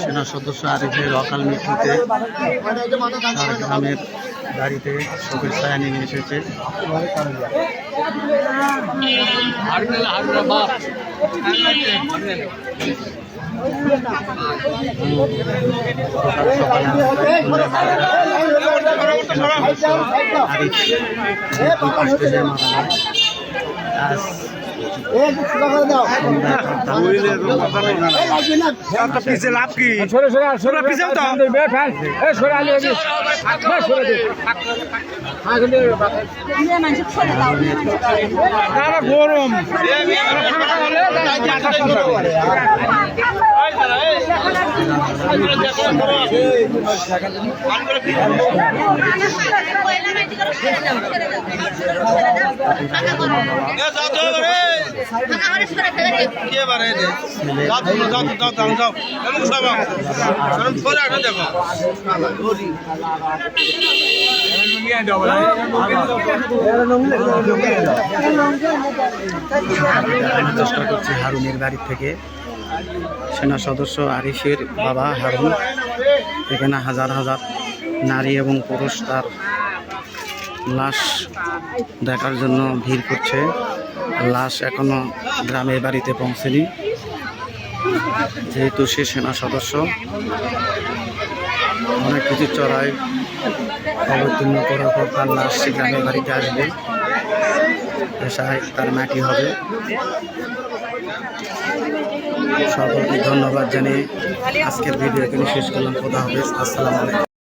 সেনা সদস্য আরিফের অকাল মৃত্যুতে গ্রামের বাড়িতে শোকের ছায়া নেমে এসেছে। পিছে লাভ কি গরম চেষ্টা করছি হারুনের বাড়ি থেকে সেনা সদস্য আরিফের বাবা হারুন। এখানে হাজার হাজার নারী এবং পুরুষ তার লাশ দেখার জন্য ভিড় করছে। লাশ এখনো গ্রামের বাড়িতে পৌঁছেনি, যেহেতু সে সেনা সদস্য। অনেক কিছু চড়াই অবতীর্ণ করার পর তার লাশ সে গ্রামের বাড়িতে আসবে, পেশায় তার মাটি হবে। সকলকে ধন্যবাদ জানিয়ে আজকের ভিডিও এখানে শেষ করলাম। খোদা হাফেজ, আসসালামু আলাইকুম।